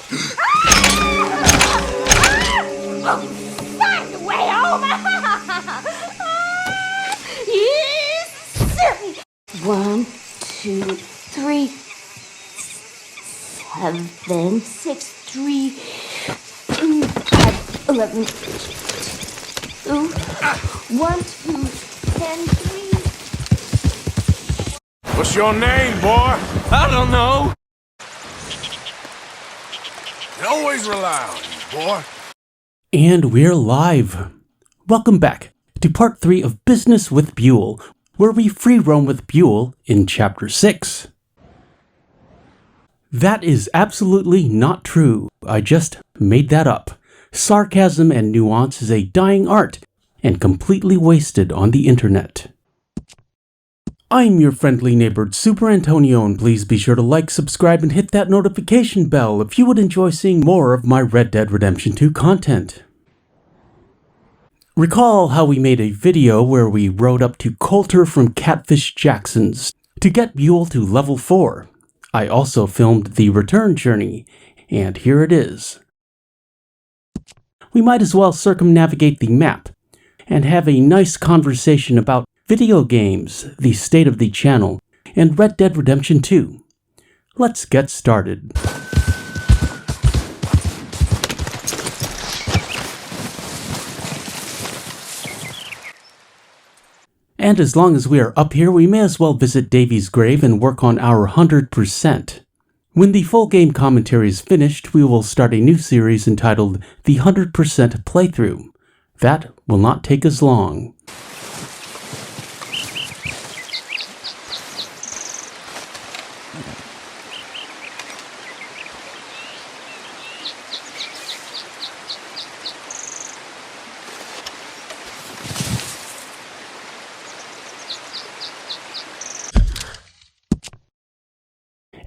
Find the way home! Yes! 1, 2, 3, 7, 6, 3, 5, 11, 2, 1, 2, 10, 3. What's your name, boy? I don't know. You always rely on you, boy. And we're live. Welcome back to part 3 of Business with Buell, where we free roam with Buell in Chapter 6. That is absolutely not true. I just made that up. Sarcasm and nuance is a dying art and completely wasted on the internet. I'm your friendly neighbor, Superantonio, and please be sure to like, subscribe, and hit that notification bell if you would enjoy seeing more of my Red Dead Redemption 2 content. Recall how we made a video where we rode up to Colter from Catfish Jackson's to get Buell to level 4. I also filmed the return journey, and here it is. We might as well circumnavigate the map and have a nice conversation about video games, the state of the channel, and Red Dead Redemption 2. Let's get started. And as long as we are up here, we may as well visit Davy's grave and work on our 100%. When the full game commentary is finished, we will start a new series entitled The 100% Playthrough. That will not take as long.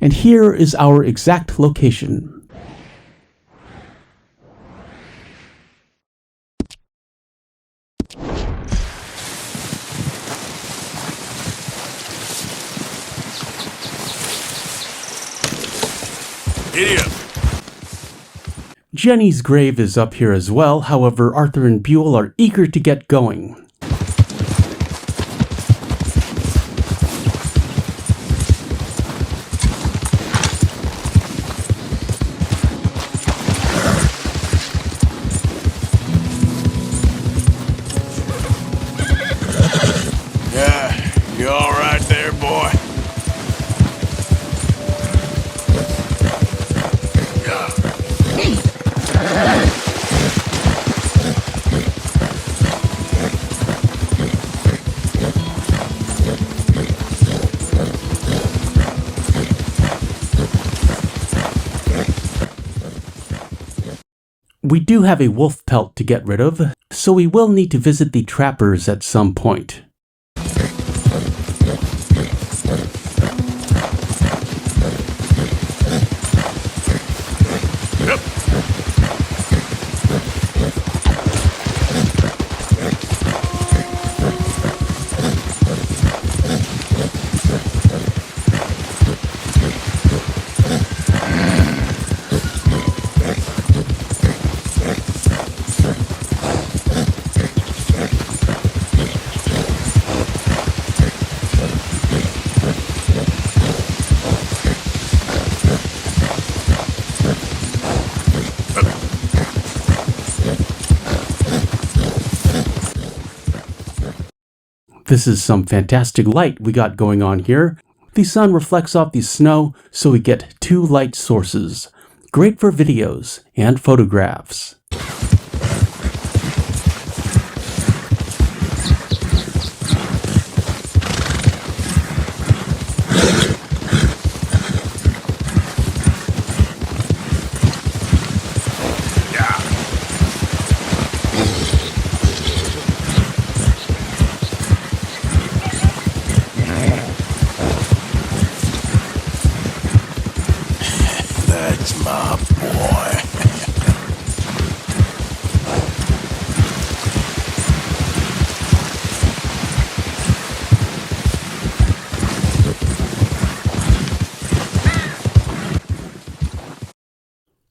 And here is our exact location. Giddy up. Jenny's grave is up here as well, however, Arthur and Buell are eager to get going. You all right there, boy? We do have a wolf pelt to get rid of, so we will need to visit the trappers at some point. This is some fantastic light we got going on here. The sun reflects off the snow, so we get 2 light sources. Great for videos and photographs. That's my boy.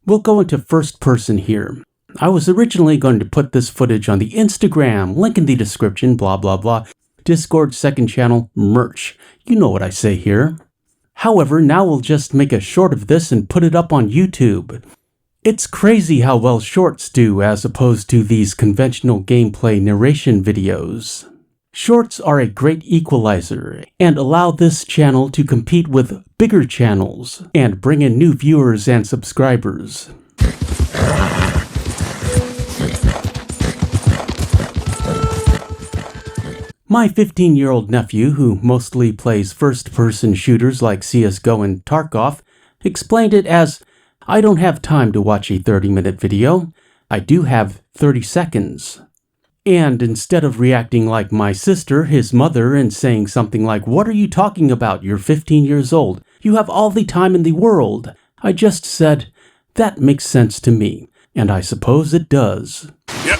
We'll go into first person here. I was originally going to put this footage on the Instagram, link in the description, blah blah blah, Discord second channel, merch. You know what I say here. However, now we'll just make a short of this and put it up on YouTube. It's crazy how well shorts do as opposed to these conventional gameplay narration videos. Shorts are a great equalizer and allow this channel to compete with bigger channels and bring in new viewers and subscribers. My 15-year-old nephew, who mostly plays first-person shooters like CSGO and Tarkov, explained it as, I don't have time to watch a 30-minute video. I do have 30 seconds. And instead of reacting like my sister, his mother, and saying something like, what are you talking about? You're 15 years old. You have all the time in the world. I just said, that makes sense to me. And I suppose it does. Yep.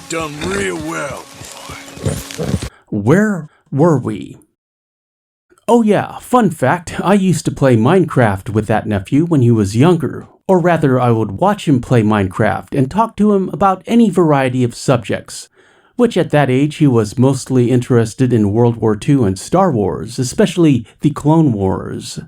Done real well, boy. Where were we? Oh yeah, fun fact, I used to play Minecraft with that nephew when he was younger. Or rather, I would watch him play Minecraft and talk to him about any variety of subjects. Which at that age he was mostly interested in World War II and Star Wars, especially the Clone Wars.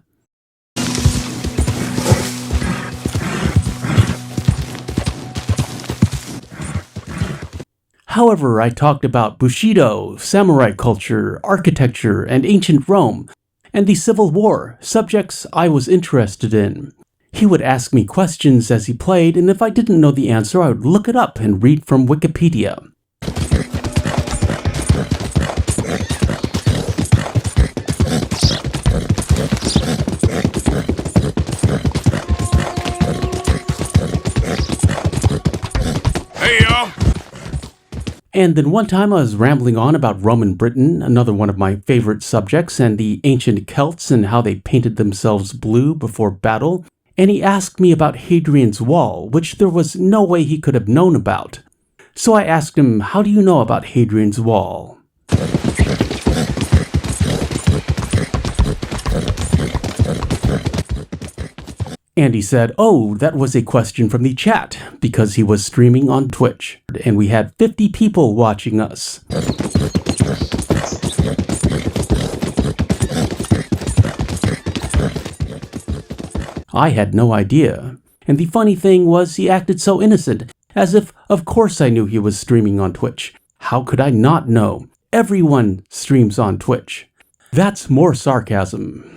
However, I talked about Bushido, samurai culture, architecture, and ancient Rome, and the Civil War, subjects I was interested in. He would ask me questions as he played, and if I didn't know the answer, I would look it up and read from Wikipedia. And then one time I was rambling on about Roman Britain, another one of my favorite subjects, and the ancient Celts and how they painted themselves blue before battle, and he asked me about Hadrian's Wall, which there was no way he could have known about. So I asked him, how do you know about Hadrian's Wall? And he said, oh, that was a question from the chat, because he was streaming on Twitch, and we had 50 people watching us. I had no idea, and the funny thing was he acted so innocent, as if of course I knew he was streaming on Twitch. How could I not know? Everyone streams on Twitch. That's more sarcasm.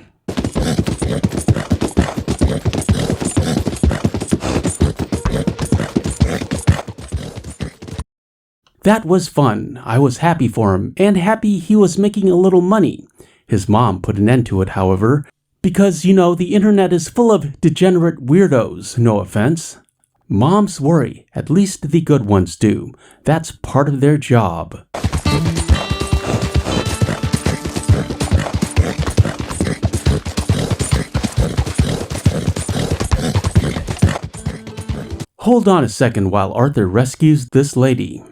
That was fun. I was happy for him, and happy he was making a little money. His mom put an end to it, however, because, you know, the internet is full of degenerate weirdos, no offense. Moms worry, at least the good ones do. That's part of their job. Hold on a second while Arthur rescues this lady.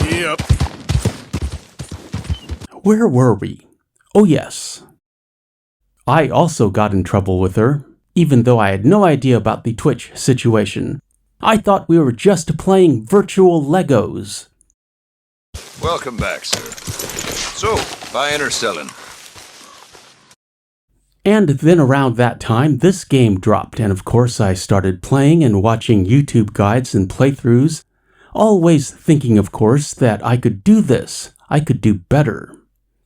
Yep. Where were we? Oh yes. I also got in trouble with her, even though I had no idea about the Twitch situation. I thought we were just playing virtual Legos. Welcome back, sir. So, Buying or selling? And then around that time, this game dropped, and of course I started playing and watching YouTube guides and playthroughs, always thinking, of course, that I could do this, I could do better.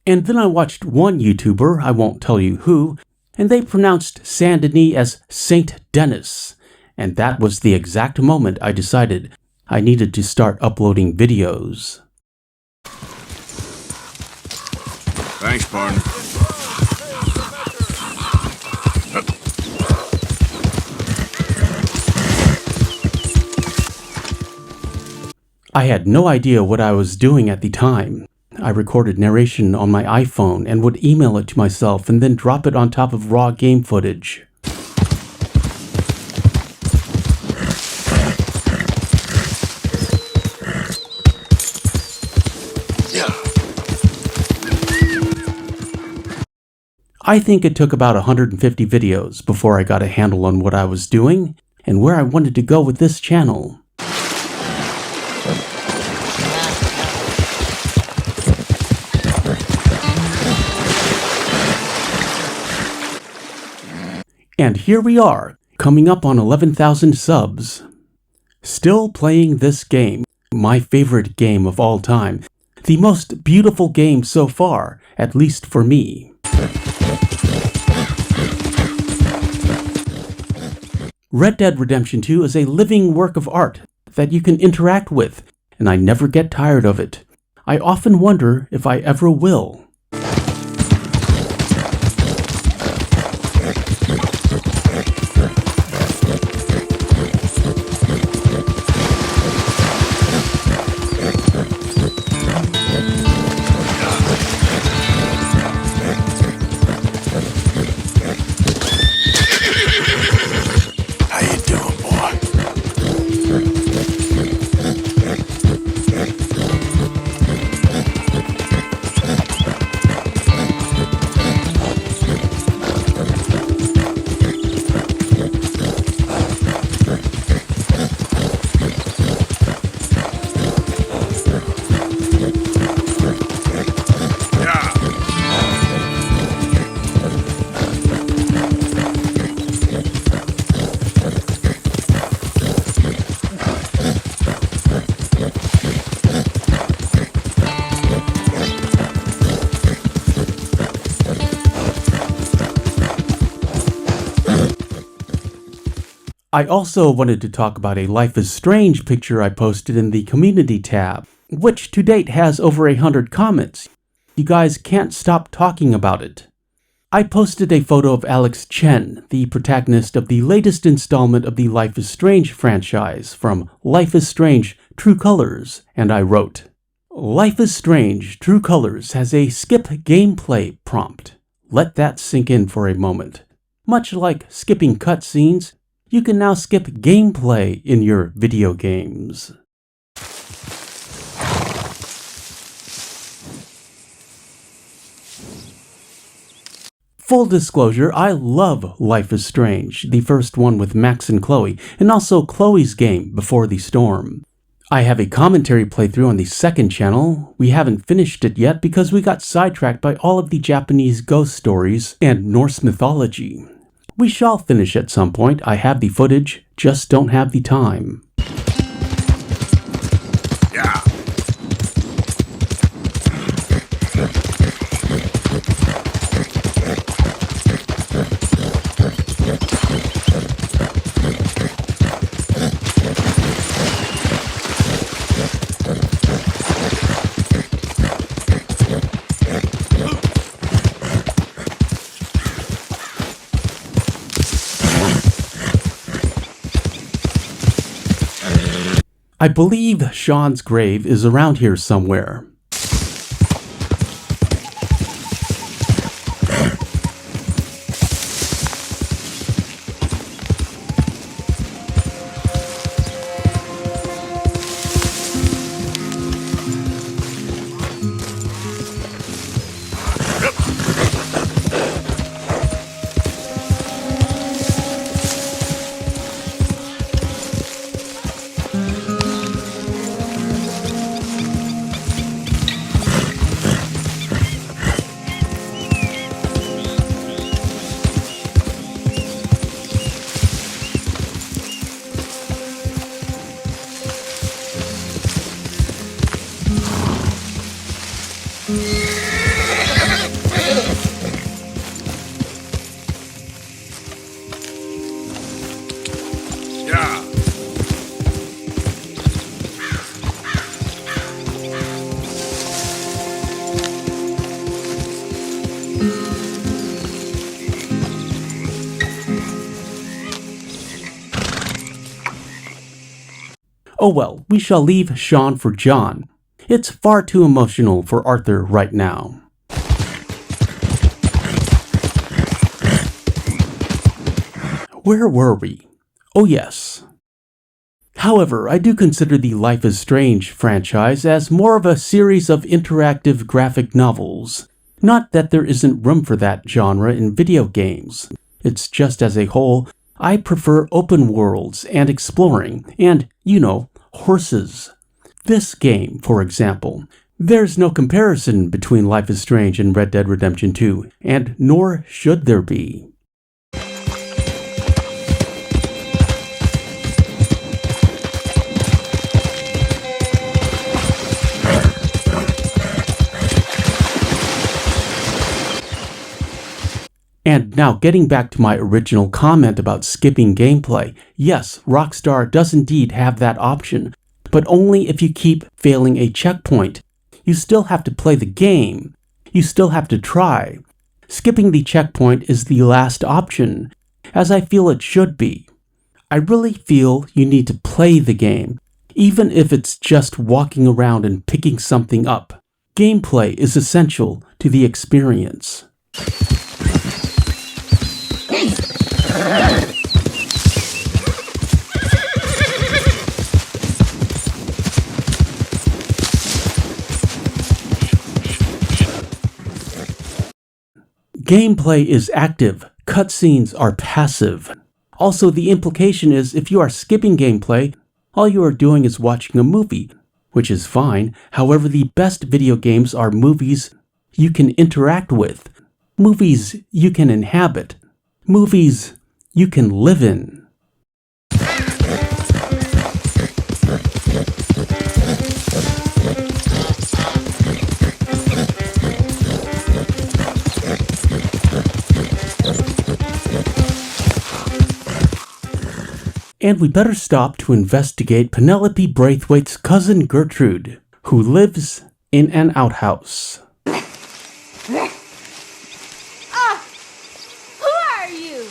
And then I watched one YouTuber, I won't tell you who, and they pronounced Saint Denis as Saint Denis, and that was the exact moment I decided I needed to start uploading videos. Thanks, partner. I had no idea what I was doing at the time. I recorded narration on my iPhone and would email it to myself and then drop it on top of raw game footage. I think it took about 150 videos before I got a handle on what I was doing and where I wanted to go with this channel. And here we are, coming up on 11,000 subs. Still playing this game, my favorite game of all time. The most beautiful game so far, at least for me. Red Dead Redemption 2 is a living work of art that you can interact with, and I never get tired of it. I often wonder if I ever will. I also wanted to talk about a Life is Strange picture I posted in the community tab, which to date has over 100 comments. You guys can't stop talking about it. I posted a photo of Alex Chen, the protagonist of the latest installment of the Life is Strange franchise from Life is Strange True Colors, and I wrote, "Life is Strange True Colors has a skip gameplay prompt. Let that sink in for a moment. Much like skipping cutscenes, you can now skip gameplay in your video games." Full disclosure, I love Life is Strange, the first one with Max and Chloe, and also Chloe's game, Before the Storm. I have a commentary playthrough on the second channel. We haven't finished it yet because we got sidetracked by all of the Japanese ghost stories and Norse mythology. We shall finish at some point. I have the footage, just don't have the time. Yeah. I believe Sean's grave is around here somewhere. Oh well, we shall leave Sean for John. It's far too emotional for Arthur right now. Where were we? Oh yes. However, I do consider the Life is Strange franchise as more of a series of interactive graphic novels. Not that there isn't room for that genre in video games. It's just as a whole, I prefer open worlds and exploring, and, horses. This game, for example, there's no comparison between Life is Strange and Red Dead Redemption 2, and nor should there be. And now getting back to my original comment about skipping gameplay, yes, Rockstar does indeed have that option, but only if you keep failing a checkpoint. You still have to play the game. You still have to try. Skipping the checkpoint is the last option, as I feel it should be. I really feel you need to play the game, even if it's just walking around and picking something up. Gameplay is essential to the experience. Gameplay is active, cutscenes are passive. Also, the implication is if you are skipping gameplay, all you are doing is watching a movie, which is fine. However, the best video games are movies you can interact with, movies you can inhabit, movies you can live in. And we better stop to investigate Penelope Braithwaite's cousin Gertrude, who lives in an outhouse. Who are you?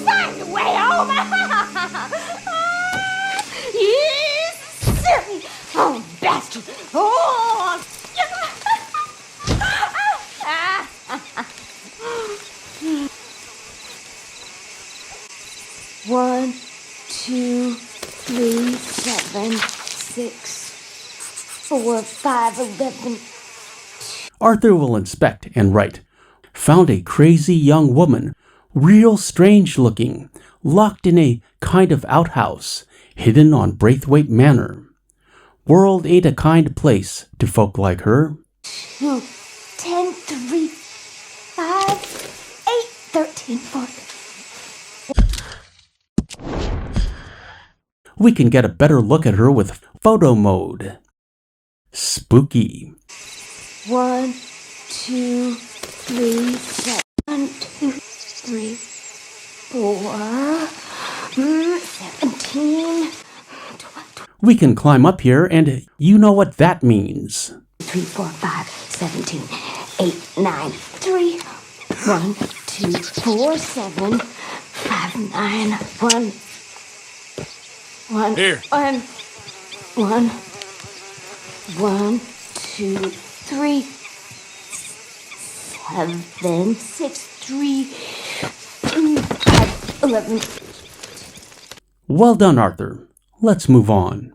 Find a way home! You silly! Oh, bastard! Oh! 1, 2, 3, 7, 6, 4, 5, 11. Arthur will inspect and write, "Found a crazy young woman, real strange looking, locked in a kind of outhouse, hidden on Braithwaite Manor. World ain't a kind place to folk like her." 2, 10, 3, 5, 8, 13, 14. We can get a better look at her with photo mode. Spooky. 1, 2, 3, 7, 1, 2, 3, 4, 17. We can climb up here, and you know what that means. 3, 4, 5, 17, 8, 9, 3, 1, 2, 4, 7, 5, 9, 1. Here. 1, 2, 3, 7, 6, 3, 5, 11. Well done, Arthur. Let's move on.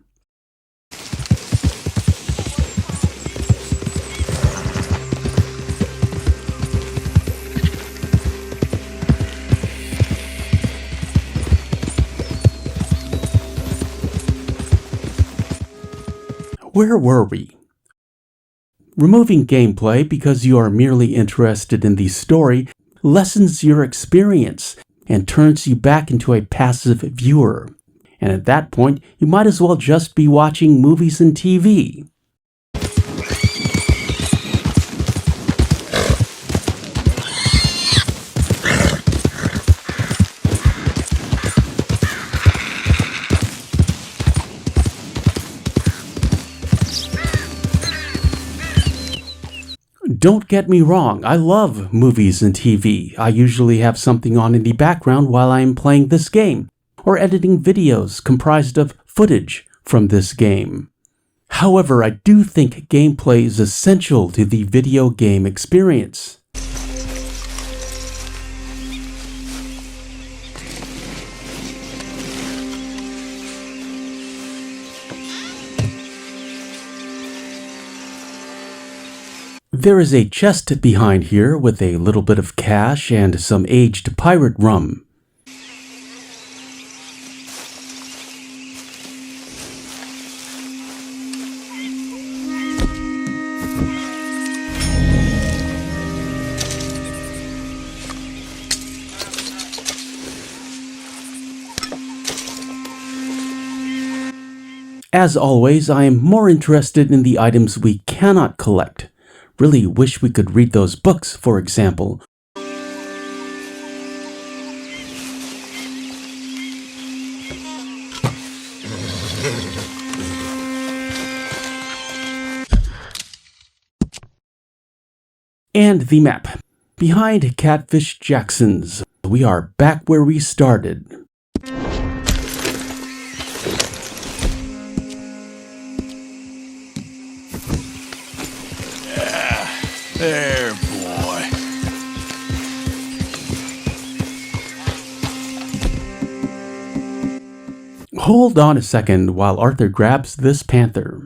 Where were we? Removing gameplay because you are merely interested in the story lessens your experience and turns you back into a passive viewer. And at that point, you might as well just be watching movies and TV. Don't get me wrong, I love movies and TV. I usually have something on in the background while I am playing this game, or editing videos comprised of footage from this game. However, I do think gameplay is essential to the video game experience. There is a chest behind here with a little bit of cash and some aged pirate rum. As always, I am more interested in the items we cannot collect. Really wish we could read those books, for example. And the map. Behind Catfish Jackson's, we are back where we started. There, boy. Hold on a second while Arthur grabs this panther.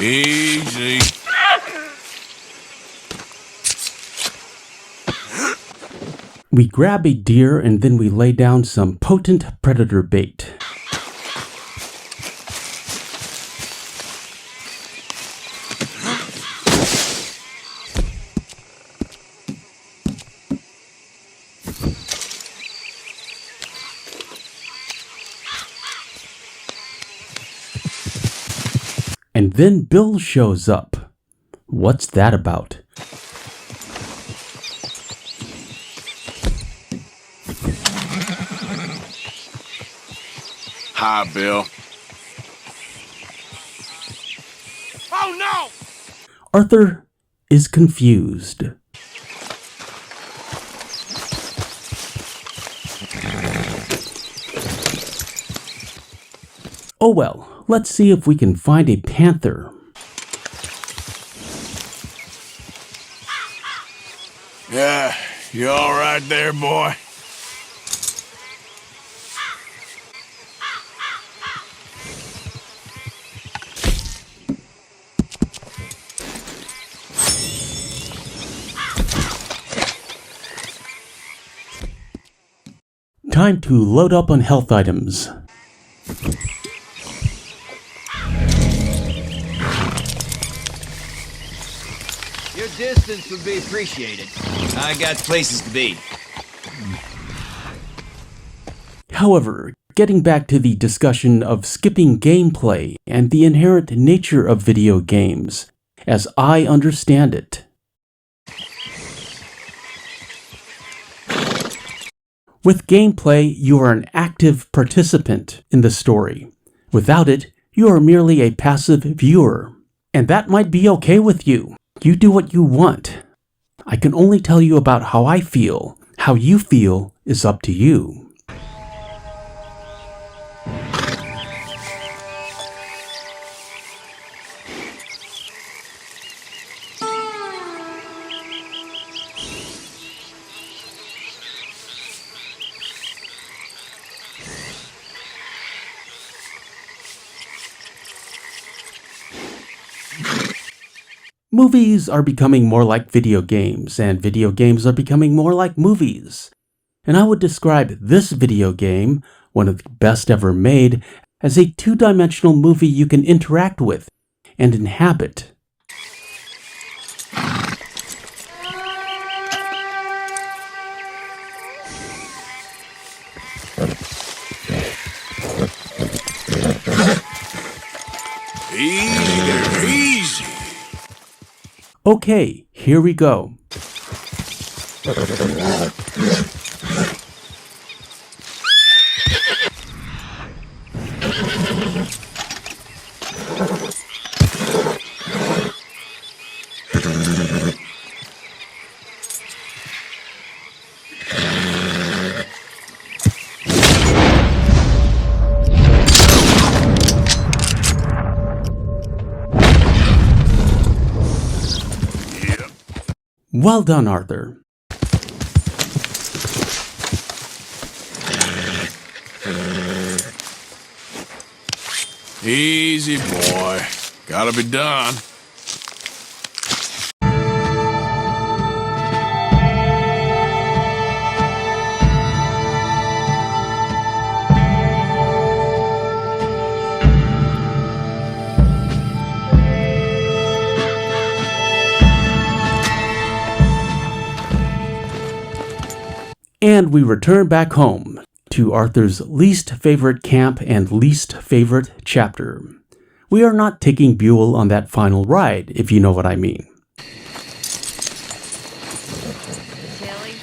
Easy. We grab a deer and then we lay down some potent predator bait. And then Bill shows up. What's that about? Hi, Bill. Oh no! Arthur is confused. Oh well, let's see if we can find a panther. Yeah, you all right there, boy? Time to load up on health items. Your distance would be appreciated. I got places to be. However, getting back to the discussion of skipping gameplay and the inherent nature of video games, as I understand it. With gameplay, you are an active participant in the story. Without it, you are merely a passive viewer. And that might be okay with you. You do what you want. I can only tell you about how I feel. How you feel is up to you. Movies are becoming more like video games, and video games are becoming more like movies. and I would describe this video game, one of the best ever made, as a two-dimensional movie you can interact with and inhabit. Easy there, easy. Okay, here we go. Well done, Arthur. Easy, boy. Gotta be done. And we return back home to Arthur's least favorite camp and least favorite chapter. We are not taking Buell on that final ride, if you know what I mean. Kelly?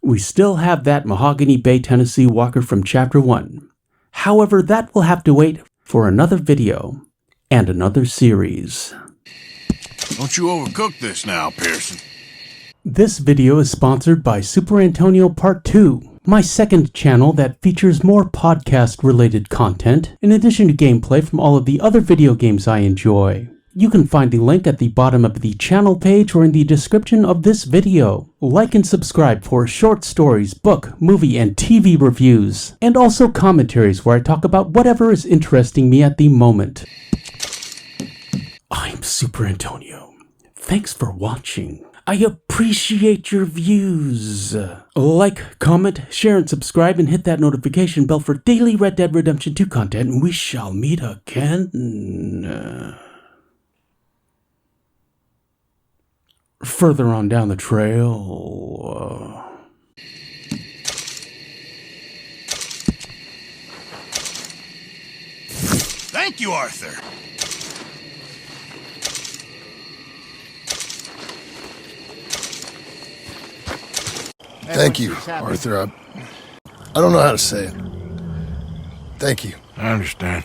We still have that Mahogany Bay, Tennessee walker from Chapter 1. However, that will have to wait for another video and another series. Don't you overcook this now, Pearson. This video is sponsored by Superantonio Part 2, my second channel that features more podcast-related content, in addition to gameplay from all of the other video games I enjoy. You can find the link at the bottom of the channel page or in the description of this video. Like and subscribe for short stories, book, movie, and TV reviews, and also commentaries where I talk about whatever is interesting me at the moment. I'm Superantonio. Thanks for watching. I appreciate your views. Like, comment, share, and subscribe, and hit that notification bell for daily Red Dead Redemption 2 content, and we shall meet again. Further on down the trail. Thank you, Arthur. Thank you, Arthur. I don't know how to say it. Thank you. I understand.